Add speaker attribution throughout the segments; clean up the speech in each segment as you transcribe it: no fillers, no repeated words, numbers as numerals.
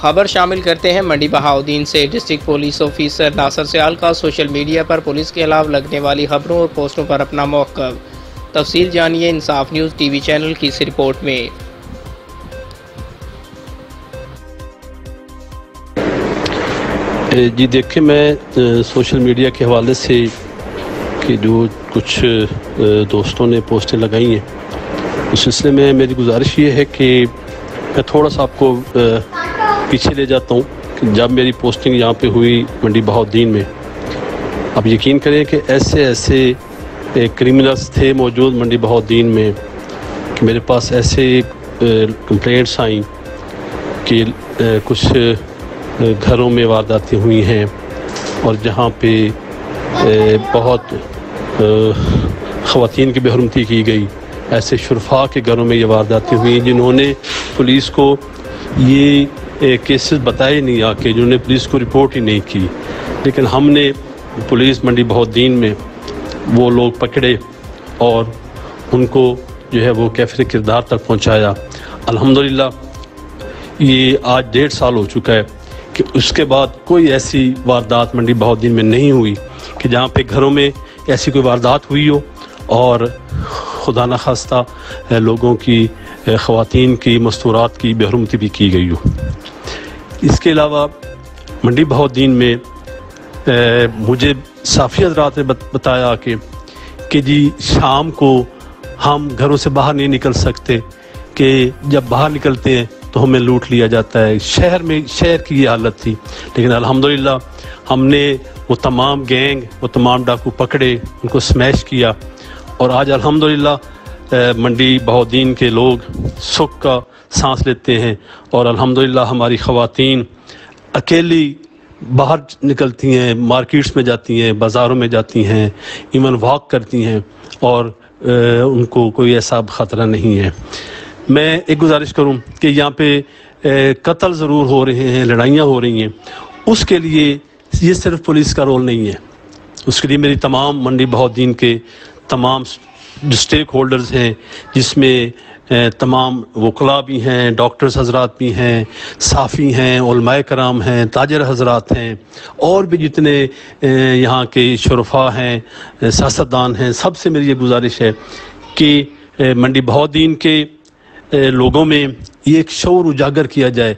Speaker 1: خبر شامل کرتے ہیں منڈی بہاؤدین سے۔ ڈسٹرکٹ پولیس آفیسر ناصر سیال کا سوشل میڈیا پر پولیس کے خلاف لگنے والی خبروں اور پوسٹوں پر اپنا موقف۔ تفصیل جانیے انصاف نیوز ٹی وی چینل کی اس رپورٹ میں۔
Speaker 2: جی دیکھیں، میں سوشل میڈیا کے حوالے سے کہ جو کچھ دوستوں نے پوسٹیں لگائی ہیں، اس سلسلے میں میری گزارش یہ ہے کہ میں تھوڑا سا آپ کو پیچھے لے جاتا ہوں کہ جب میری پوسٹنگ یہاں پہ ہوئی منڈی بہاؤدین میں، آپ یقین کریں کہ ایسے کریمنلز تھے موجود منڈی بہاؤدین میں کہ میرے پاس ایسے کمپلینٹس آئیں کہ کچھ گھروں میں وارداتیں ہوئی ہیں اور جہاں پہ بہت خواتین کی بے حرمتی کی گئی، ایسے شرفاء کے گھروں میں یہ وارداتیں ہوئی جنہوں نے پولیس کو یہ کیسز بتائے نہیں، آ کے جنہوں نے پولیس کو رپورٹ ہی نہیں کی، لیکن ہم نے پولیس منڈی بہاؤدین میں وہ لوگ پکڑے اور ان کو جو ہے وہ کیفر کردار تک پہنچایا۔ الحمدللہ یہ آج 1.5 سال ہو چکا ہے کہ اس کے بعد کوئی ایسی واردات منڈی بہاؤدین میں نہیں ہوئی کہ جہاں پہ گھروں میں ایسی کوئی واردات ہوئی ہو اور خدا نخواستہ لوگوں کی، خواتین کی، مستورات کی بے حرمتی بھی کی گئی ہو۔ اس کے علاوہ منڈی بہاؤدین میں مجھے صافی حضرات نے بتایا کہ جی شام کو ہم گھروں سے باہر نہیں نکل سکتے، کہ جب باہر نکلتے ہیں تو ہمیں لوٹ لیا جاتا ہے۔ شہر کی یہ حالت تھی، لیکن الحمدللہ ہم نے وہ تمام گینگ، وہ تمام ڈاکو پکڑے، ان کو سمیش کیا، اور آج الحمدللہ منڈی بہاؤدین کے لوگ سکھ کا سانس لیتے ہیں، اور الحمدللہ ہماری خواتین اکیلی باہر نکلتی ہیں، مارکیٹس میں جاتی ہیں، بازاروں میں جاتی ہیں، ایون واک کرتی ہیں، اور ان کو کوئی ایسا خطرہ نہیں ہے۔ میں ایک گزارش کروں کہ یہاں پہ قتل ضرور ہو رہے ہیں، لڑائیاں ہو رہی ہیں، اس کے لیے یہ صرف پولیس کا رول نہیں ہے، اس کے لیے میری تمام منڈی بہاؤدین کے تمام جو اسٹیک ہولڈرز ہیں، جس میں تمام وکلاء بھی ہیں، ڈاکٹرز حضرات بھی ہیں، صحافی ہیں، علماء کرام ہیں، تاجر حضرات ہیں، اور بھی جتنے یہاں کے شرفاء ہیں، سیاستدان ہیں، سب سے میری یہ گزارش ہے کہ منڈی بہاؤدین کے لوگوں میں یہ ایک شعور اجاگر کیا جائے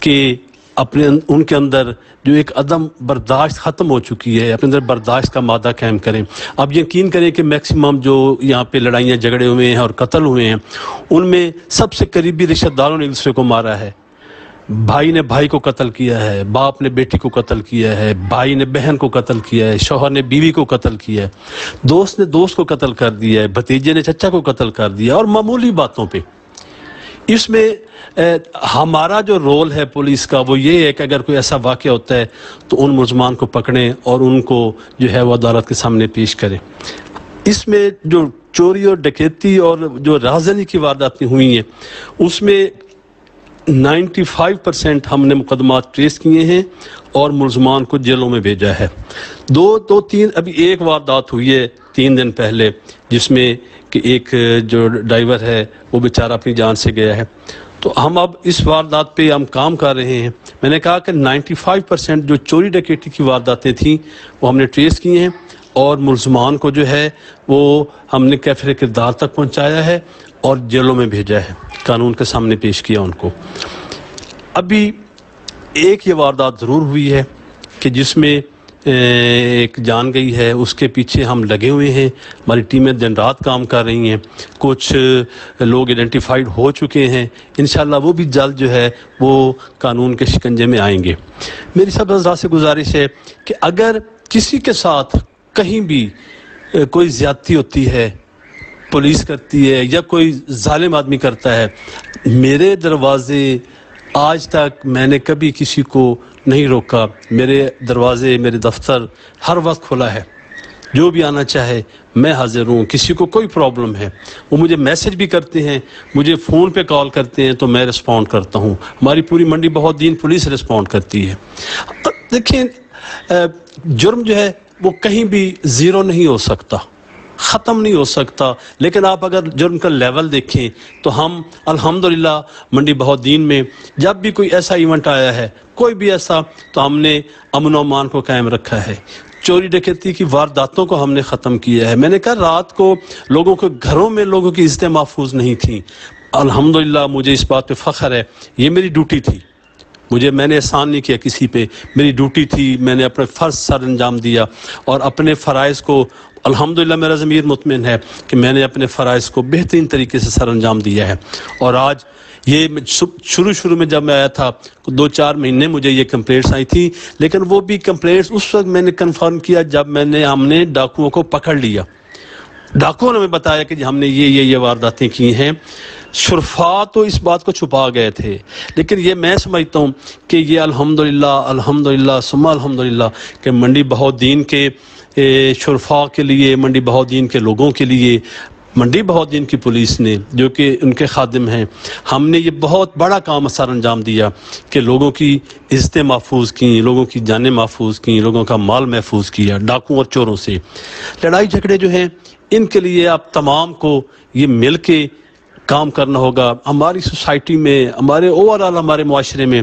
Speaker 2: کہ ان کے اندر جو ایک عدم برداشت ختم ہو چکی ہے، اپنے اندر برداشت کا مادہ قائم کریں۔ اب یقین کریں کہ میکسیمم جو یہاں پہ لڑائیاں جھگڑے ہوئے ہیں اور قتل ہوئے ہیں، ان میں سب سے قریبی رشتہ داروں نے ایک دوسرے کو مارا ہے۔ بھائی نے بھائی کو قتل کیا ہے، باپ نے بیٹی کو قتل کیا ہے، بھائی نے بہن کو قتل کیا ہے، شوہر نے بیوی کو قتل کیا ہے، دوست نے دوست کو قتل کر دیا ہے، بھتیجے نے چچا کو قتل کر دیا، اور معمولی باتوں پہ۔ اس میں ہمارا جو رول ہے پولیس کا وہ یہ ہے کہ اگر کوئی ایسا واقعہ ہوتا ہے تو ان ملزمان کو پکڑیں اور ان کو جو ہے وہ عدالت کے سامنے پیش کریں۔ اس میں جو چوری اور ڈکیتی اور جو رازداری کی وارداتیں ہوئی ہیں، اس میں 95% ہم نے مقدمات ٹریس کیے ہیں اور ملزمان کو جیلوں میں بھیجا ہے۔ دو تین ابھی ایک واردات ہوئی ہے 3 دن پہلے، جس میں کہ ایک جو ڈرائیور ہے وہ بیچارہ اپنی جان سے گیا ہے۔ تو ہم اب اس واردات پہ ہم کام کر رہے ہیں۔ میں نے کہا کہ 95% جو چوری ڈکیتی کی وارداتیں تھیں وہ ہم نے ٹریس کی ہیں، اور ملزمان کو جو ہے وہ ہم نے کیفر کردار تک پہنچایا ہے اور جیلوں میں بھیجا ہے، قانون کے سامنے پیش کیا ان کو۔ ابھی ایک یہ واردات ضرور ہوئی ہے کہ جس میں ایک جان گئی ہے، اس کے پیچھے ہم لگے ہوئے ہیں، ہماری ٹیمیں دن رات کام کر رہی ہیں، کچھ لوگ ایڈنٹیفائیڈ ہو چکے ہیں، انشاءاللہ وہ بھی جلد جو ہے وہ قانون کے شکنجے میں آئیں گے۔ میری سب حضرات سے گزارش ہے کہ اگر کسی کے ساتھ کہیں بھی کوئی زیادتی ہوتی ہے، پولیس کرتی ہے یا کوئی ظالم آدمی کرتا ہے، میرے دروازے آج تک میں نے کبھی کسی کو نہیں روکا، میرے دروازے، میرے دفتر ہر وقت کھلا ہے، جو بھی آنا چاہے میں حاضر ہوں۔ کسی کو کوئی پرابلم ہے وہ مجھے میسج بھی کرتے ہیں، مجھے فون پہ کال کرتے ہیں تو میں رسپونڈ کرتا ہوں، ہماری پوری منڈی بہاؤدین پولیس رسپونڈ کرتی ہے۔ دیکھیں، جرم جو ہے وہ کہیں بھی زیرو نہیں ہو سکتا، ختم نہیں ہو سکتا، لیکن آپ اگر جرم کا لیول دیکھیں تو ہم الحمدللہ منڈی بہاؤالدین میں جب بھی کوئی ایسا ایونٹ آیا ہے، کوئی بھی ایسا، تو ہم نے امن و امان کو قائم رکھا ہے، چوری ڈکیتی کی وارداتوں کو ہم نے ختم کیا ہے۔ میں نے کہا رات کو لوگوں کے گھروں میں لوگوں کی عزتیں محفوظ نہیں تھیں، الحمدللہ مجھے اس بات پہ فخر ہے، یہ میری ڈیوٹی تھی، میں نے احسان نہیں کیا کسی پہ، میری ڈیوٹی تھی، میں نے اپنے فرض سر انجام دیا اور اپنے فرائض کو الحمدللہ میرا ضمیر مطمئن ہے کہ میں نے اپنے فرائض کو بہترین طریقے سے سر انجام دیا ہے۔ اور آج یہ شروع میں جب میں آیا تھا 2-4 مہینے مجھے یہ کمپلینٹس آئی تھی، لیکن وہ بھی کمپلینٹس اس وقت میں نے کنفرم کیا جب ہم نے ڈاکوؤں کو پکڑ لیا، ڈاکوؤں نے ہمیں بتایا کہ ہم نے یہ وارداتیں کی ہیں۔ شرفاء تو اس بات کو چھپا گئے تھے، لیکن یہ میں سمجھتا ہوں کہ یہ الحمدللہ ثم الحمدللہ کہ منڈی بہاؤالدین کے شرفاء کے لیے، منڈی بہاؤالدین کے لوگوں کے لیے، منڈی بہاؤالدین کی پولیس نے جو کہ ان کے خادم ہیں، ہم نے یہ بہت بڑا کام سر انجام دیا کہ لوگوں کی عزتیں محفوظ کیں، لوگوں کی جانیں محفوظ کیں، لوگوں کا مال محفوظ کیا ڈاکوؤں اور چوروں سے۔ لڑائی جھگڑے جو ہیں ان کے لیے آپ تمام کو یہ مل کے کام کرنا ہوگا۔ ہماری سوسائٹی میں، ہمارے اوورآل ہمارے معاشرے میں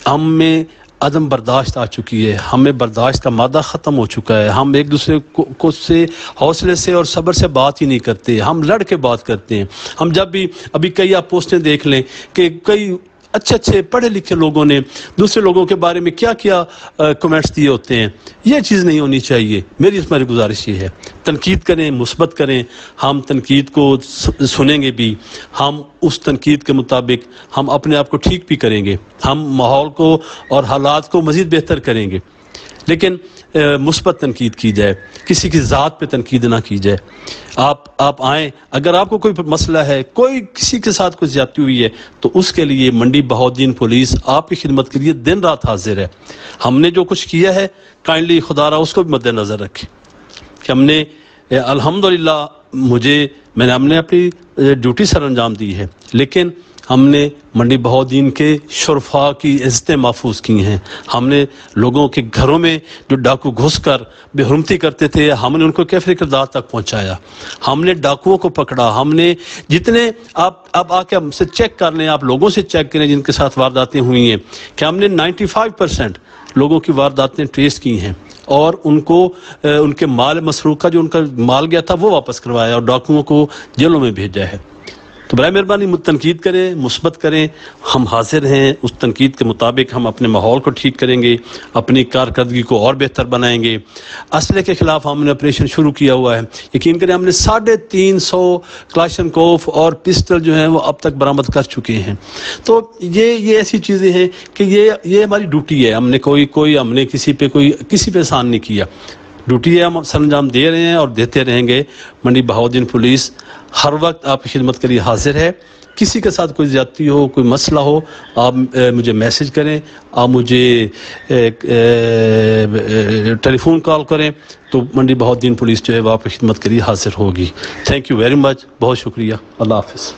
Speaker 2: ہم میں عدم برداشت آ چکی ہے، ہمیں برداشت کا مادہ ختم ہو چکا ہے، ہم ایک دوسرے کو سے حوصلے سے اور صبر سے بات ہی نہیں کرتے، ہم لڑ کے بات کرتے ہیں۔ ہم جب بھی ابھی کئی آپ پوسٹیں دیکھ لیں کہ کئی اچھے پڑھے لکھے لوگوں نے دوسرے لوگوں کے بارے میں کیا کمنٹس دیے ہوتے ہیں، یہ چیز نہیں ہونی چاہیے۔ میری گزارش یہ ہے تنقید کریں، مثبت کریں، ہم تنقید کو سنیں گے بھی، ہم اس تنقید کے مطابق ہم اپنے آپ کو ٹھیک بھی کریں گے، ہم ماحول کو اور حالات کو مزید بہتر کریں گے، لیکن مثبت تنقید کی جائے، کسی کی ذات پہ تنقید نہ کی جائے۔ آپ آئیں، اگر آپ کو کوئی مسئلہ ہے، کسی کے ساتھ کوئی زیادتی ہوئی ہے تو اس کے لیے منڈی بہاؤالدین پولیس آپ کی خدمت کے لیے دن رات حاضر ہے۔ ہم نے جو کچھ کیا ہے کائنڈلی خدا را اس کو بھی مد نظر رکھیں کہ ہم نے الحمدللہ ہم نے اپنی ڈیوٹی سر انجام دی ہے، لیکن ہم نے منڈی بہاؤالدین کے شرفاء کی عزتیں محفوظ کی ہیں۔ ہم نے لوگوں کے گھروں میں جو ڈاکو گھس کر بے حرمتی کرتے تھے، ہم نے ان کو کیفر کردار تک پہنچایا، ہم نے ڈاکوؤں کو پکڑا، ہم نے جتنے آپ آ کے ہم سے چیک کر لیں، آپ لوگوں سے چیک کریں جن کے ساتھ وارداتیں ہوئی ہیں کہ ہم نے 95% لوگوں کی وارداتیں ٹریس کی ہیں اور ان کو ان کے مال مسروق کا جو ان کا مال گیا تھا وہ واپس کروایا اور ڈاکوؤں کو جیلوں میں بھیجا ہے۔ تو برائے مہربانی تنقید کریں، مثبت کریں، ہم حاضر ہیں، اس تنقید کے مطابق ہم اپنے ماحول کو ٹھیک کریں گے، اپنی کارکردگی کو اور بہتر بنائیں گے۔ اسلحے کے خلاف ہم نے آپریشن شروع کیا ہوا ہے، یقین کریں ہم نے 350 کلاشنکوف اور پسٹل جو ہیں وہ اب تک برآمد کر چکے ہیں۔ تو یہ ایسی چیزیں ہیں کہ یہ ہماری ڈیوٹی ہے، ہم نے کسی پہ احسان نہیں کیا، ڈیوٹی ہے، ہم سر انجام دے رہے ہیں اور دیتے رہیں گے۔ منڈی بہاؤالدین پولیس ہر وقت آپ کی خدمت کے لیے حاضر ہے۔ کسی کے ساتھ کوئی زیادتی ہو، کوئی مسئلہ ہو، آپ مجھے میسج کریں، آپ مجھے ٹیلی فون کال کریں، تو منڈی بہاؤالدین پولیس جو ہے وہ آپ کی خدمت کے لیے حاضر ہوگی۔ تھینک یو ویری مچ، بہت شکریہ، اللہ حافظ۔